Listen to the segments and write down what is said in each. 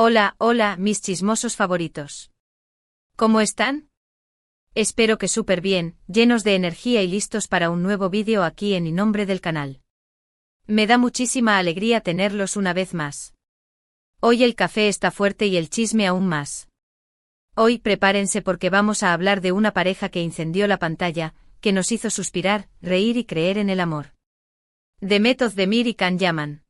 Hola, hola, mis chismosos favoritos. ¿Cómo están? Espero que súper bien, llenos de energía y listos para un nuevo vídeo aquí en nombre del canal. Me da muchísima alegría tenerlos una vez más. Hoy el café está fuerte y el chisme aún más. Hoy prepárense porque vamos a hablar de una pareja que incendió la pantalla, que nos hizo suspirar, reír y creer en el amor. Demet Özdemir y Can Yaman.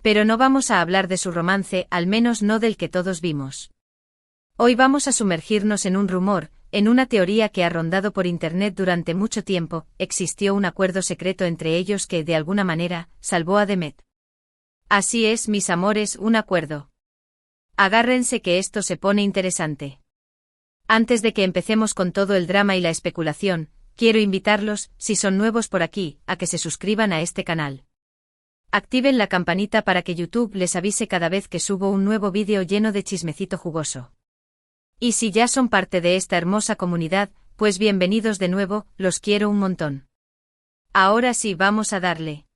Pero no vamos a hablar de su romance, al menos no del que todos vimos. Hoy vamos a sumergirnos en un rumor, en una teoría que ha rondado por internet durante mucho tiempo. Existió un acuerdo secreto entre ellos que, de alguna manera, salvó a Demet. Así es, mis amores, un acuerdo. Agárrense que esto se pone interesante. Antes de que empecemos con todo el drama y la especulación, quiero invitarlos, si son nuevos por aquí, a que se suscriban a este canal. Activen la campanita para que YouTube les avise cada vez que subo un nuevo vídeo lleno de chismecito jugoso. Y si ya son parte de esta hermosa comunidad, pues bienvenidos de nuevo, los quiero un montón. Ahora sí vamos a darle.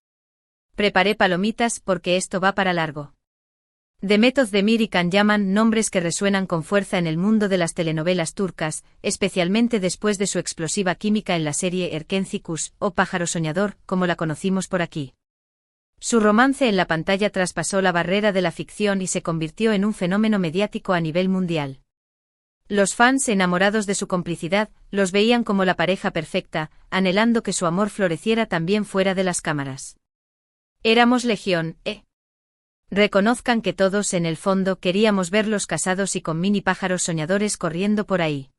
Preparé palomitas porque esto va para largo. Demet Özdemir y Can Yaman, nombres que resuenan con fuerza en el mundo de las telenovelas turcas, especialmente después de su explosiva química en la serie Erkenci Kuş, o Pájaro Soñador, como la conocimos por aquí. Su romance en la pantalla traspasó la barrera de la ficción y se convirtió en un fenómeno mediático a nivel mundial. Los fans, enamorados de su complicidad, los veían como la pareja perfecta, anhelando que su amor floreciera también fuera de las cámaras. Éramos legión, Reconozcan que todos en el fondo queríamos verlos casados y con mini pájaros soñadores corriendo por ahí.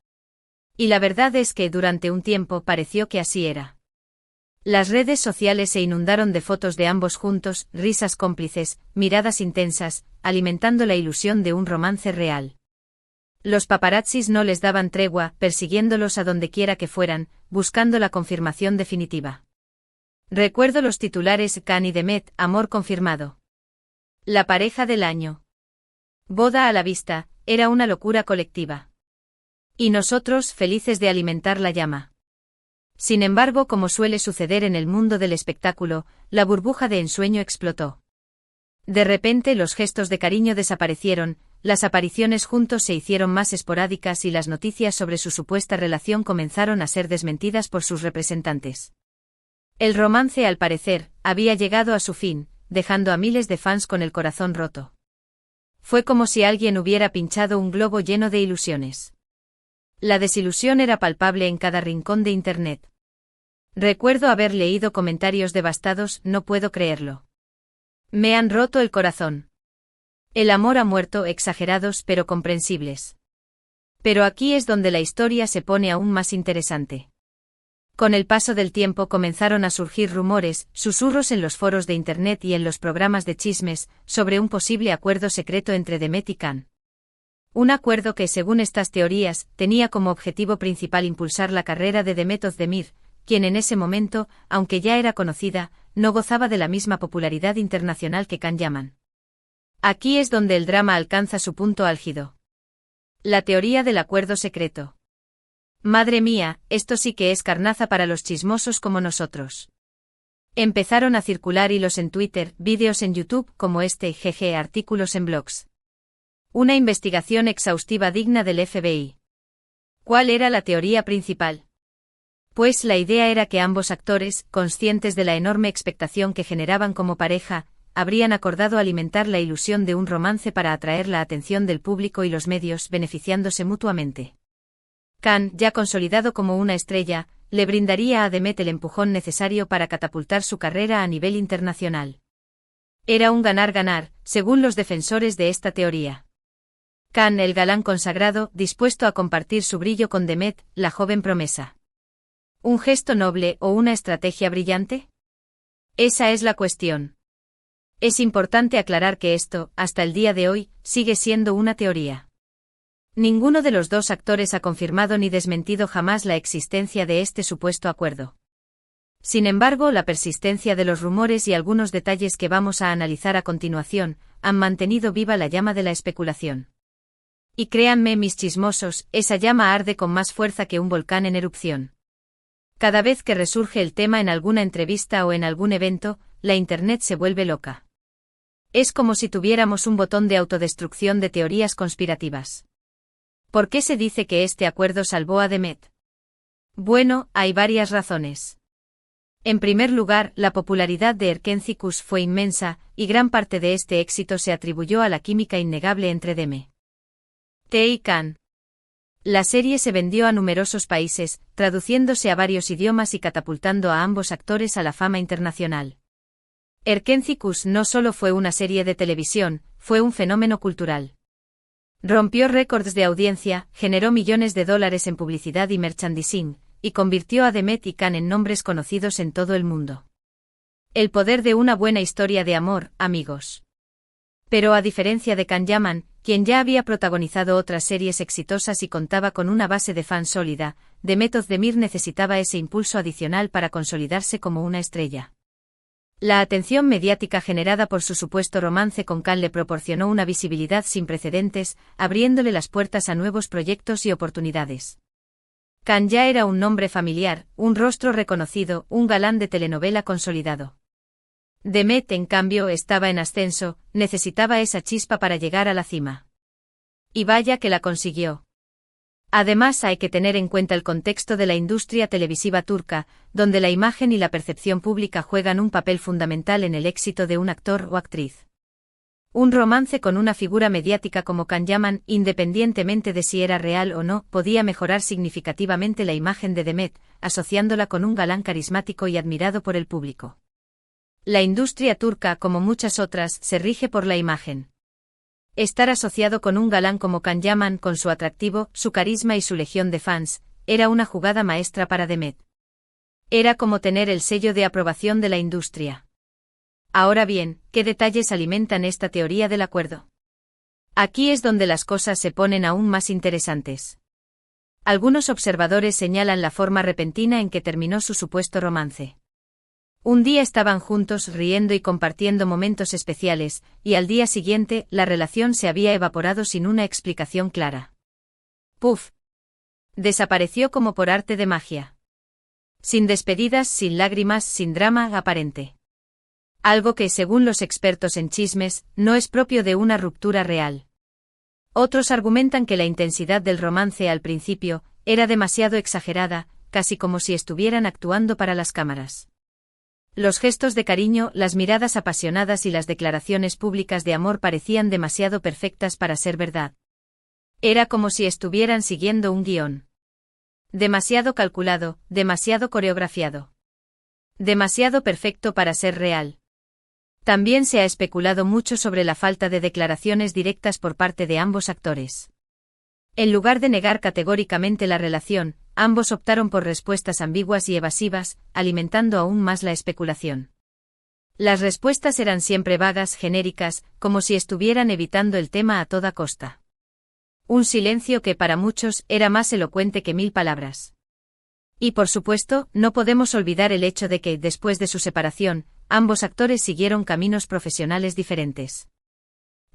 Y la verdad es que durante un tiempo pareció que así era. Las redes sociales se inundaron de fotos de ambos juntos, risas cómplices, miradas intensas, alimentando la ilusión de un romance real. Los paparazzis no les daban tregua, persiguiéndolos a donde quiera que fueran, buscando la confirmación definitiva. Recuerdo los titulares: Can y Demet, amor confirmado. La pareja del año. Boda a la vista, era una locura colectiva. Y nosotros, felices de alimentar la llama. Sin embargo, como suele suceder en el mundo del espectáculo, la burbuja de ensueño explotó. De repente los gestos de cariño desaparecieron, las apariciones juntos se hicieron más esporádicas y las noticias sobre su supuesta relación comenzaron a ser desmentidas por sus representantes. El romance, al parecer, había llegado a su fin, dejando a miles de fans con el corazón roto. Fue como si alguien hubiera pinchado un globo lleno de ilusiones. La desilusión era palpable en cada rincón de internet. Recuerdo haber leído comentarios devastados: no puedo creerlo. Me han roto el corazón. El amor ha muerto, exagerados pero comprensibles. Pero aquí es donde la historia se pone aún más interesante. Con el paso del tiempo comenzaron a surgir rumores, susurros en los foros de internet y en los programas de chismes, sobre un posible acuerdo secreto entre Demet y Can. Un acuerdo que, según estas teorías, tenía como objetivo principal impulsar la carrera de Demet Özdemir, quien en ese momento, aunque ya era conocida, no gozaba de la misma popularidad internacional que Can Yaman. Aquí es donde el drama alcanza su punto álgido. La teoría del acuerdo secreto. Madre mía, esto sí que es carnaza para los chismosos como nosotros. Empezaron a circular hilos en Twitter, vídeos en YouTube como este, artículos en blogs. Una investigación exhaustiva digna del FBI. ¿Cuál era la teoría principal? Pues la idea era que ambos actores, conscientes de la enorme expectación que generaban como pareja, habrían acordado alimentar la ilusión de un romance para atraer la atención del público y los medios, beneficiándose mutuamente. Can, ya consolidado como una estrella, le brindaría a Demet el empujón necesario para catapultar su carrera a nivel internacional. Era un ganar-ganar, según los defensores de esta teoría. Can, el galán consagrado, dispuesto a compartir su brillo con Demet, la joven promesa. ¿Un gesto noble o una estrategia brillante? Esa es la cuestión. Es importante aclarar que esto, hasta el día de hoy, sigue siendo una teoría. Ninguno de los dos actores ha confirmado ni desmentido jamás la existencia de este supuesto acuerdo. Sin embargo, la persistencia de los rumores y algunos detalles que vamos a analizar a continuación, han mantenido viva la llama de la especulación. Y créanme, mis chismosos, esa llama arde con más fuerza que un volcán en erupción. Cada vez que resurge el tema en alguna entrevista o en algún evento, la internet se vuelve loca. Es como si tuviéramos un botón de autodestrucción de teorías conspirativas. ¿Por qué se dice que este acuerdo salvó a Demet? Bueno, hay varias razones. En primer lugar, la popularidad de Erkenci fue inmensa, y gran parte de este éxito se atribuyó a la química innegable entre Demet y Can. La serie se vendió a numerosos países, traduciéndose a varios idiomas y catapultando a ambos actores a la fama internacional. Erkenci no solo fue una serie de televisión, fue un fenómeno cultural. Rompió récords de audiencia, generó millones de dólares en publicidad y merchandising, y convirtió a Demet y Can en nombres conocidos en todo el mundo. El poder de una buena historia de amor, amigos. Pero a diferencia de Can Yaman, quien ya había protagonizado otras series exitosas y contaba con una base de fans sólida, Demet Özdemir necesitaba ese impulso adicional para consolidarse como una estrella. La atención mediática generada por su supuesto romance con Can le proporcionó una visibilidad sin precedentes, abriéndole las puertas a nuevos proyectos y oportunidades. Can ya era un nombre familiar, un rostro reconocido, un galán de telenovela consolidado. Demet, en cambio, estaba en ascenso, necesitaba esa chispa para llegar a la cima. Y vaya que la consiguió. Además, hay que tener en cuenta el contexto de la industria televisiva turca, donde la imagen y la percepción pública juegan un papel fundamental en el éxito de un actor o actriz. Un romance con una figura mediática como Can Yaman, independientemente de si era real o no, podía mejorar significativamente la imagen de Demet, asociándola con un galán carismático y admirado por el público. La industria turca, como muchas otras, se rige por la imagen. Estar asociado con un galán como Can Yaman, con su atractivo, su carisma y su legión de fans, era una jugada maestra para Demet. Era como tener el sello de aprobación de la industria. Ahora bien, ¿qué detalles alimentan esta teoría del acuerdo? Aquí es donde las cosas se ponen aún más interesantes. Algunos observadores señalan la forma repentina en que terminó su supuesto romance. Un día estaban juntos riendo y compartiendo momentos especiales, y al día siguiente la relación se había evaporado sin una explicación clara. ¡Puf! Desapareció como por arte de magia. Sin despedidas, sin lágrimas, sin drama aparente. Algo que, según los expertos en chismes, no es propio de una ruptura real. Otros argumentan que la intensidad del romance al principio era demasiado exagerada, casi como si estuvieran actuando para las cámaras. Los gestos de cariño, las miradas apasionadas y las declaraciones públicas de amor parecían demasiado perfectas para ser verdad. Era como si estuvieran siguiendo un guión. Demasiado calculado, demasiado coreografiado. Demasiado perfecto para ser real. También se ha especulado mucho sobre la falta de declaraciones directas por parte de ambos actores. En lugar de negar categóricamente la relación, ambos optaron por respuestas ambiguas y evasivas, alimentando aún más la especulación. Las respuestas eran siempre vagas, genéricas, como si estuvieran evitando el tema a toda costa. Un silencio que para muchos era más elocuente que 1000 palabras. Y por supuesto, no podemos olvidar el hecho de que, después de su separación, ambos actores siguieron caminos profesionales diferentes.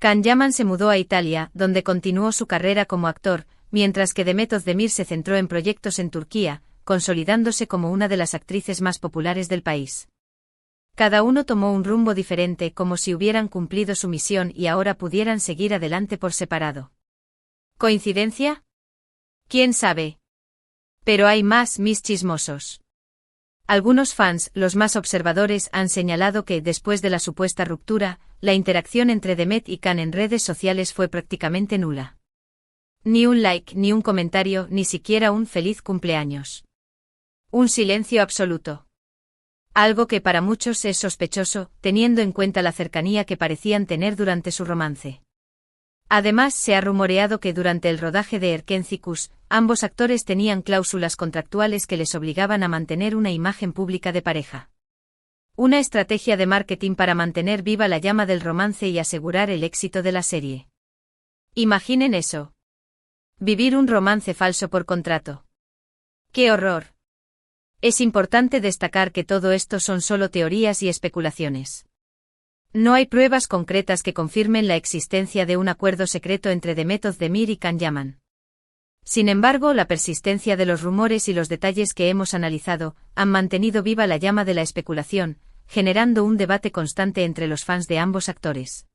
Can Yaman se mudó a Italia, donde continuó su carrera como actor, mientras que Demet Özdemir se centró en proyectos en Turquía, consolidándose como una de las actrices más populares del país. Cada uno tomó un rumbo diferente, como si hubieran cumplido su misión y ahora pudieran seguir adelante por separado. ¿Coincidencia? ¿Quién sabe? Pero hay más mis chismosos. Algunos fans, los más observadores, han señalado que, después de la supuesta ruptura, la interacción entre Demet y Can en redes sociales fue prácticamente nula. Ni un like, ni un comentario, ni siquiera un feliz cumpleaños. Un silencio absoluto. Algo que para muchos es sospechoso, teniendo en cuenta la cercanía que parecían tener durante su romance. Además, se ha rumoreado que durante el rodaje de Erkenci, ambos actores tenían cláusulas contractuales que les obligaban a mantener una imagen pública de pareja. Una estrategia de marketing para mantener viva la llama del romance y asegurar el éxito de la serie. Imaginen eso. Vivir un romance falso por contrato. ¡Qué horror! Es importante destacar que todo esto son solo teorías y especulaciones. No hay pruebas concretas que confirmen la existencia de un acuerdo secreto entre Demet Özdemir y Can Yaman. Sin embargo, la persistencia de los rumores y los detalles que hemos analizado han mantenido viva la llama de la especulación, generando un debate constante entre los fans de ambos actores.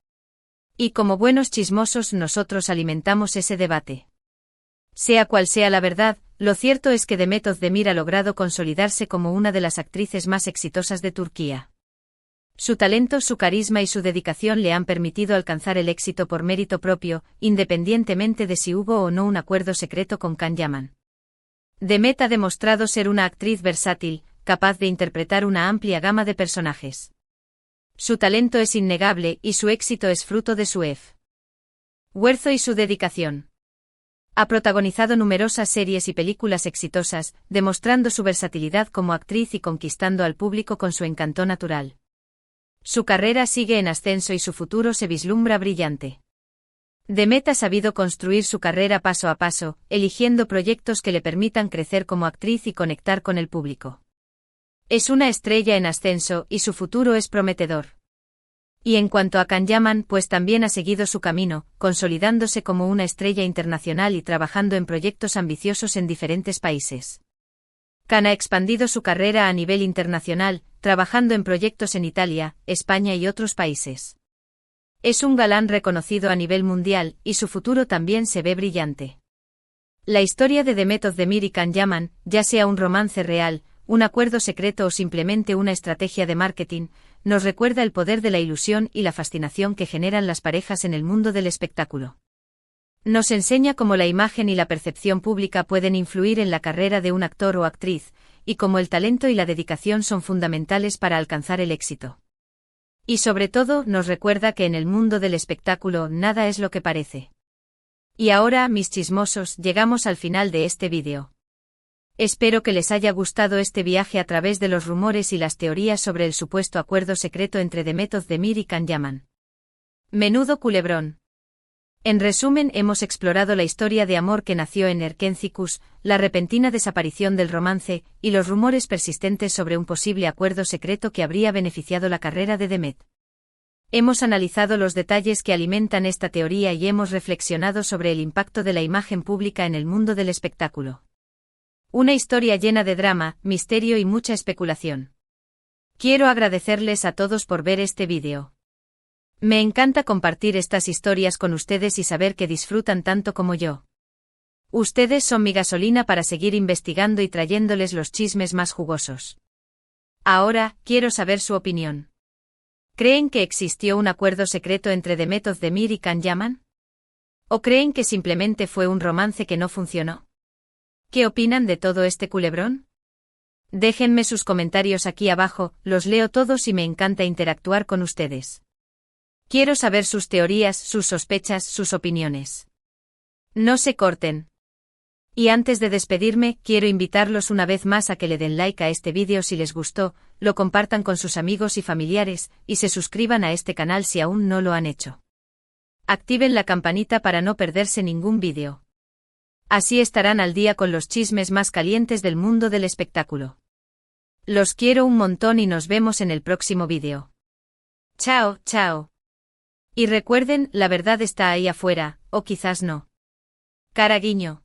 Y como buenos chismosos nosotros alimentamos ese debate. Sea cual sea la verdad, lo cierto es que Demet Özdemir ha logrado consolidarse como una de las actrices más exitosas de Turquía. Su talento, su carisma y su dedicación le han permitido alcanzar el éxito por mérito propio, independientemente de si hubo o no un acuerdo secreto con Can Yaman. Demet ha demostrado ser una actriz versátil, capaz de interpretar una amplia gama de personajes. Su talento es innegable y su éxito es fruto de su esfuerzo y su dedicación. Ha protagonizado numerosas series y películas exitosas, demostrando su versatilidad como actriz y conquistando al público con su encanto natural. Su carrera sigue en ascenso y su futuro se vislumbra brillante. Demet ha sabido construir su carrera paso a paso, eligiendo proyectos que le permitan crecer como actriz y conectar con el público. Es una estrella en ascenso y su futuro es prometedor. Y en cuanto a Can Yaman, pues también ha seguido su camino, consolidándose como una estrella internacional y trabajando en proyectos ambiciosos en diferentes países. Can ha expandido su carrera a nivel internacional, trabajando en proyectos en Italia, España y otros países. Es un galán reconocido a nivel mundial, y su futuro también se ve brillante. La historia de Demet Özdemir y Can Yaman, ya sea un romance real, un acuerdo secreto o simplemente una estrategia de marketing, nos recuerda el poder de la ilusión y la fascinación que generan las parejas en el mundo del espectáculo. Nos enseña cómo la imagen y la percepción pública pueden influir en la carrera de un actor o actriz, y cómo el talento y la dedicación son fundamentales para alcanzar el éxito. Y sobre todo, nos recuerda que en el mundo del espectáculo nada es lo que parece. Y ahora, mis chismosos, llegamos al final de este vídeo. Espero que les haya gustado este viaje a través de los rumores y las teorías sobre el supuesto acuerdo secreto entre Demet Özdemir y Can Yaman. Menudo culebrón. En resumen, hemos explorado la historia de amor que nació en Erkencikus, la repentina desaparición del romance, y los rumores persistentes sobre un posible acuerdo secreto que habría beneficiado la carrera de Demet. Hemos analizado los detalles que alimentan esta teoría y hemos reflexionado sobre el impacto de la imagen pública en el mundo del espectáculo. Una historia llena de drama, misterio y mucha especulación. Quiero agradecerles a todos por ver este vídeo. Me encanta compartir estas historias con ustedes y saber que disfrutan tanto como yo. Ustedes son mi gasolina para seguir investigando y trayéndoles los chismes más jugosos. Ahora, quiero saber su opinión. ¿Creen que existió un acuerdo secreto entre Demet Özdemir y Can Yaman? ¿O creen que simplemente fue un romance que no funcionó? ¿Qué opinan de todo este culebrón? Déjenme sus comentarios aquí abajo, los leo todos y me encanta interactuar con ustedes. Quiero saber sus teorías, sus sospechas, sus opiniones. No se corten. Y antes de despedirme, quiero invitarlos una vez más a que le den like a este vídeo si les gustó, lo compartan con sus amigos y familiares, y se suscriban a este canal si aún no lo han hecho. Activen la campanita para no perderse ningún vídeo. Así estarán al día con los chismes más calientes del mundo del espectáculo. Los quiero un montón y nos vemos en el próximo vídeo. Chao, chao. Y recuerden, la verdad está ahí afuera, o quizás no. Cara guiño.